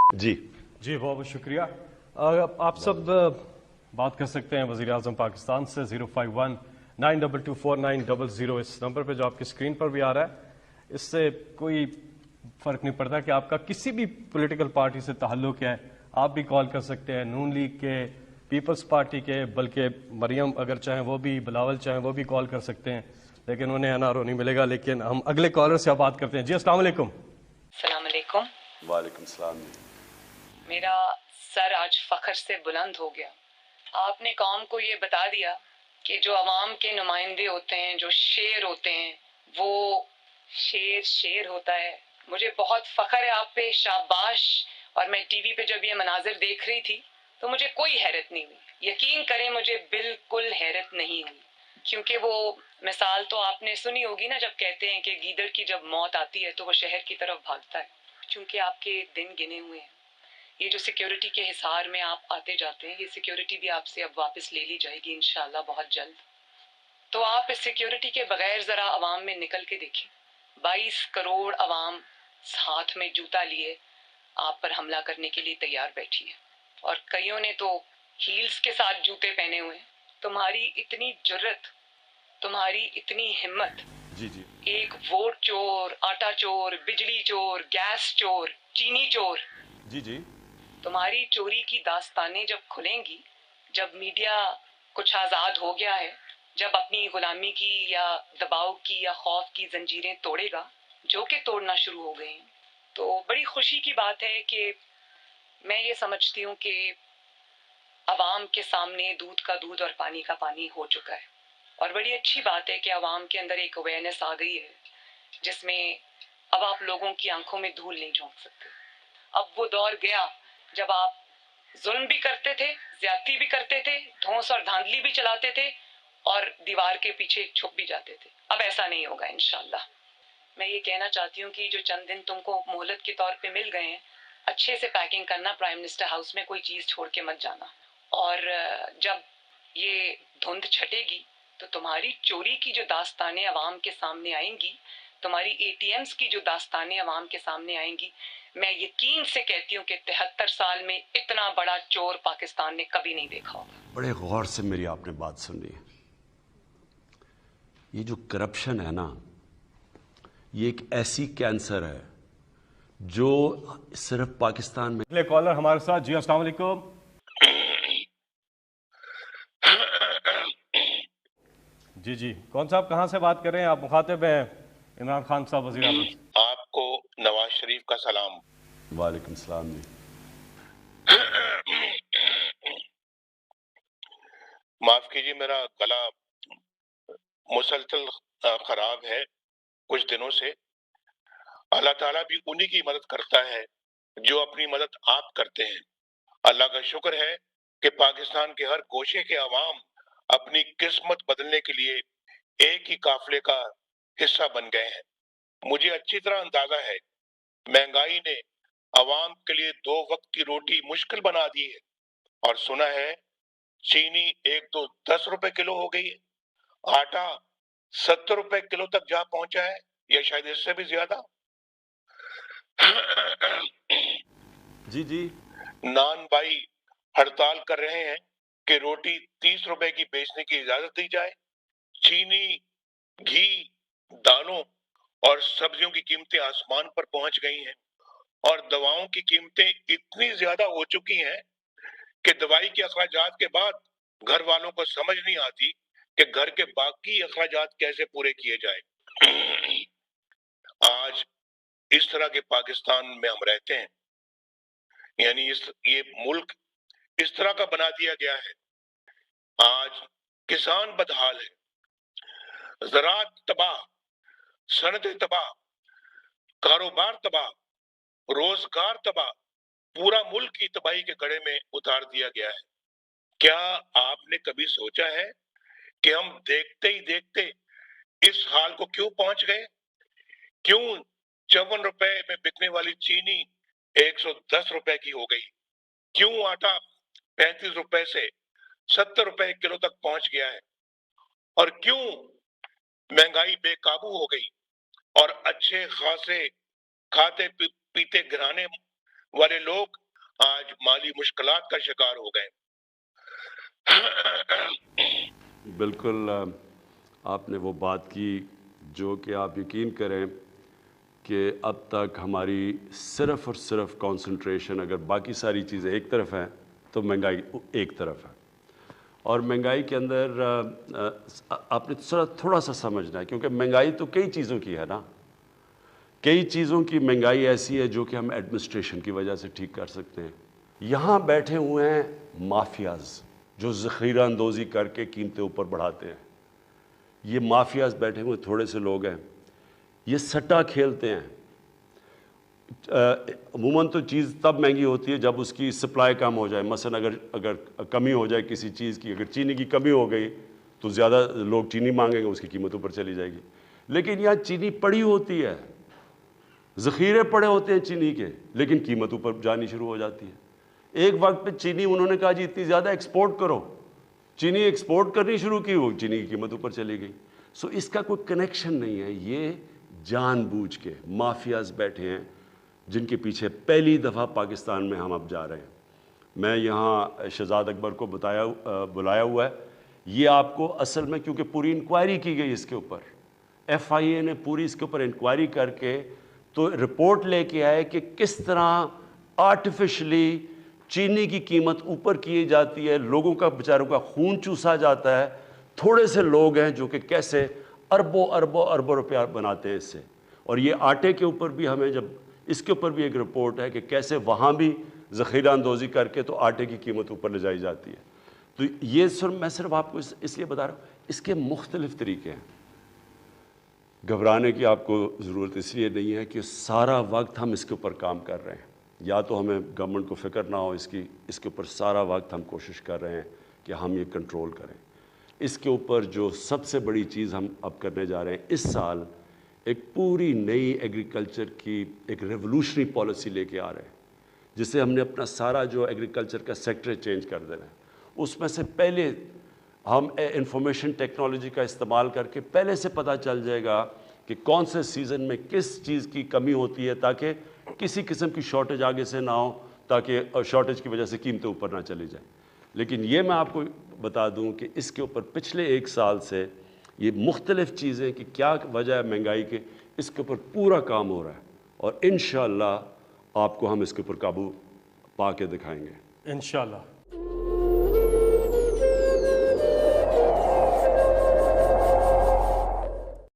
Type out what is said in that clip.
जी जी बहुत बहुत शुक्रिया। आप सब बात कर सकते हैं वज़ीर आज़म पाकिस्तान से 05192249000 इस नंबर पे जो आपकी स्क्रीन पर भी आ रहा है। इससे कोई फ़र्क नहीं पड़ता कि आपका किसी भी पॉलिटिकल पार्टी से ताल्लुक़ है, आप भी कॉल कर सकते हैं, नून लीग के, पीपल्स पार्टी के, बल्कि मरियम अगर चाहें वो भी, बिलावल चाहें वो भी कॉल कर सकते हैं, लेकिन उन्हें एनआरओ नहीं मिलेगा। लेकिन हम अगले कॉलर से आप बात करते हैं। जी अस्सलाम वालेकुम। अस्सलाम वालेकुम। वालेकुम सलाम जी। मेरा सर आज फख्र से बुलंद हो गया। आपने कौम को ये बता दिया कि जो अवाम के नुमाइंदे होते हैं, जो शेर होते हैं, वो शेर शेर होता है। मुझे बहुत फख्र है आप पे, शाबाश। और मैं टीवी पे जब ये मनाजिर देख रही थी तो मुझे कोई हैरत नहीं हुई, यकीन करें मुझे बिल्कुल हैरत नहीं हुई, क्योंकि वो मिसाल तो आपने सुनी होगी ना, जब कहते हैं कि गीदड़ की जब मौत आती है तो वो शहर की तरफ भागता है। क्योंकि आपके दिन गिने हुए हैं। ये जो सिक्योरिटी के हिसार में आप आते जाते हैं, ये सिक्योरिटी भी आपसे अब वापस ले ली जाएगी इंशाल्लाह बहुत जल्द। तो आप इस सिक्योरिटी के बगैर ज़रा अवाम में निकल के देखें। 22 करोड़ अवाम हाथ में जूता लिए आप पर हमला करने के लिए तैयार बैठी है, और कईयों ने तो हील्स के साथ जूते पहने हुए हैं। तुम्हारी इतनी जुर्रत, तुम्हारी इतनी हिम्मत, जी जी एक वोट चोर, आटा चोर, बिजली चोर, गैस चोर, चीनी चोर, जी जी तुम्हारी चोरी की दास्तानें जब खुलेंगी, जब मीडिया कुछ आज़ाद हो गया है, जब अपनी गुलामी की या दबाव की या खौफ की जंजीरें तोड़ेगा, जो कि तोड़ना शुरू हो गई हैं, तो बड़ी खुशी की बात है कि मैं ये समझती हूँ कि अवाम के सामने दूध का दूध और पानी का पानी हो चुका है। और बड़ी अच्छी बात है कि अवाम के अंदर एक अवेयरनेस आ गई है, जिसमें अब आप लोगों की आंखों में धूल नहीं झोंक सकते। अब वो दौर गया जब आप जुल्म भी करते थे, ज्यादती भी करते थे, धौंस और धांधली भी चलाते थे, और दीवार के पीछे छुप भी जाते थे। अब ऐसा नहीं होगा इंशाल्लाह। मैं ये कहना चाहती हूँ कि जो चंद दिन तुमको मोहलत के तौर पे मिल गए हैं, अच्छे से पैकिंग करना, प्राइम मिनिस्टर हाउस में कोई चीज़ छोड़ के मत जाना। और जब ये धुंध छटेगी तो तुम्हारी चोरी की जो दास्तानें अवाम के सामने आएंगी, तुम्हारी एटीएम्स की जो दास्तानें अवाम के सामने आएंगी, मैं यकीन से कहती हूँ कि 73 साल में इतना बड़ा चोर पाकिस्तान ने कभी नहीं देखा होगा। बड़े गौर से मेरी आपने बात सुनी। ये जो करप्शन है ना, ये एक ऐसी कैंसर है जो सिर्फ पाकिस्तान में। अगले कॉलर हमारे साथ। जी अस्सलाम वालेकुम। जी जी, कौन साहब कहाँ से बात कर रहे हैं आप? मुखातिब हैं इमरान खान साहब, वज़ीर आज़म। आपको नवाज शरीफ का सलाम। वालेकुम सलाम जी। माफ कीजिए, मेरा गला मुसलसल खराब है कुछ दिनों से। अल्लाह ताला भी उन्हीं की मदद करता है जो अपनी मदद आप करते हैं। अल्लाह का शुक्र है कि पाकिस्तान के हर गोशे के अवाम अपनी किस्मत बदलने के लिए एक ही काफिले का हिस्सा बन गए हैं। मुझे अच्छी तरह अंदाजा है, महंगाई ने अवाम के लिए 2 वक्त की रोटी मुश्किल बना दी है। और सुना है चीनी एक तो 10 रुपए किलो हो गई है, आटा 70 रुपए किलो तक जा पहुंचा है, या शायद इससे भी ज्यादा। जी जी नान भाई हड़ताल कर रहे हैं कि रोटी 30 रुपए की बेचने की इजाजत दी जाए। चीनी, घी, दालों और सब्जियों की कीमतें आसमान पर पहुंच गई हैं, और दवाओं की कीमतें इतनी ज्यादा हो चुकी हैं कि दवाई के अखराजात के बाद घर वालों को समझ नहीं आती कि घर के बाकी अखराजात कैसे पूरे किए जाए। आज इस तरह के पाकिस्तान में हम रहते हैं, यानी ये मुल्क इस तरह का बना दिया गया है। आज किसान बदहाल है, ज़राअत तबाह, सनतें तबाह, कारोबार तबाह, रोजगार तबाह, पूरा मुल्क की तबाही के गड़े में उतार दिया गया है। क्या आपने कभी सोचा है कि हम देखते ही देखते इस हाल को क्यों पहुंच गए? क्यों 54 रुपए में बिकने वाली चीनी 110 रुपए की हो गई? क्यों आटा 35 रुपए से 70 रुपए किलो तक पहुंच गया है? और क्यों महंगाई बेकाबू हो गई और अच्छे खासे खाते पीते घराने والے لوگ آج مالی مشکلات کا شکار ہو گئے۔ بالکل آپ نے وہ بات کی جو کہ آپ یقین کریں کہ اب تک ہماری صرف اور صرف کانسنٹریشن اگر باقی ساری چیزیں ایک طرف ہیں تو مہنگائی ایک طرف ہے، اور مہنگائی کے اندر آپ نے تھوڑا سا سمجھنا ہے، کیونکہ مہنگائی تو کئی چیزوں کی ہے نا، کئی چیزوں کی مہنگائی ایسی ہے جو کہ ہم ایڈمنسٹریشن کی وجہ سے ٹھیک کر سکتے ہیں۔ یہاں بیٹھے ہوئے ہیں مافیاز جو ذخیرہ اندوزی کر کے قیمتیں اوپر بڑھاتے ہیں، یہ مافیاز بیٹھے ہوئے تھوڑے سے لوگ ہیں، یہ سٹا کھیلتے ہیں۔ عموماً تو چیز تب مہنگی ہوتی ہے جب اس کی سپلائی کم ہو جائے، مثلا اگر کمی ہو جائے کسی چیز کی، اگر چینی کی کمی ہو گئی تو زیادہ لوگ چینی مانگیں گے، اس کی قیمت اوپر چلی جائے گی۔ لیکن یہاں چینی پڑی ہوتی ہے، ذخیرے پڑے ہوتے ہیں چینی کے، لیکن قیمت اوپر جانی شروع ہو جاتی ہے۔ ایک وقت پہ چینی انہوں نے کہا جی اتنی زیادہ ایکسپورٹ کرو، چینی ایکسپورٹ کرنی شروع کی، وہ چینی کی قیمت اوپر چلی گئی۔ سو اس کا کوئی کنیکشن نہیں ہے، یہ جان بوجھ کے مافیاز بیٹھے ہیں جن کے پیچھے پہلی دفعہ پاکستان میں ہم اب جا رہے ہیں۔ میں یہاں شہزاد اکبر کو بلایا ہوا ہے، یہ آپ کو اصل میں کیونکہ پوری انکوائری کی گئی اس کے اوپر، ایف آئی اے نے پوری اس کے اوپر انکوائری کر کے تو رپورٹ لے کے آئے کہ کس طرح آرٹیفیشلی چینی کی قیمت اوپر کی جاتی ہے، لوگوں کا بیچاروں کا خون چوسا جاتا ہے۔ تھوڑے سے لوگ ہیں جو کہ کیسے اربوں روپیہ بناتے ہیں اس سے۔ اور یہ آٹے کے اوپر بھی ہمیں جب اس کے اوپر بھی ایک رپورٹ ہے کہ کیسے وہاں بھی ذخیرہ اندوزی کر کے تو آٹے کی قیمت اوپر لے جائی جاتی ہے۔ تو یہ میں صرف آپ کو اس لیے بتا رہا ہوں، اس کے مختلف طریقے ہیں۔ گھبرانے کی آپ کو ضرورت اس لیے نہیں ہے کہ سارا وقت ہم اس کے اوپر کام کر رہے ہیں، یا تو ہمیں گورنمنٹ کو فکر نہ ہو اس کے اوپر سارا وقت ہم کوشش کر رہے ہیں کہ ہم یہ کنٹرول کریں۔ اس کے اوپر جو سب سے بڑی چیز ہم اب کرنے جا رہے ہیں، اس سال ایک پوری نئی ایگریکلچر کی ایک ریولوشنری پالیسی لے کے آ رہے ہیں، جس سے ہم نے اپنا سارا جو ایگریکلچر کا سیکٹر چینج کر دینا ہے۔ اس میں سے پہلے ہم انفارمیشن ٹیکنالوجی کا استعمال کر کے پہلے سے پتہ چل جائے گا کہ کون سے سیزن میں کس چیز کی کمی ہوتی ہے، تاکہ کسی قسم کی شارٹیج آگے سے نہ ہو، تاکہ شارٹیج کی وجہ سے قیمتیں اوپر نہ چلی جائیں۔ لیکن یہ میں آپ کو بتا دوں کہ اس کے اوپر پچھلے ایک سال سے یہ مختلف چیزیں کہ کیا وجہ ہے مہنگائی کے، اس کے اوپر پورا کام ہو رہا ہے، اور انشاءاللہ آپ کو ہم اس کے اوپر قابو پا کے دکھائیں گے انشاءاللہ۔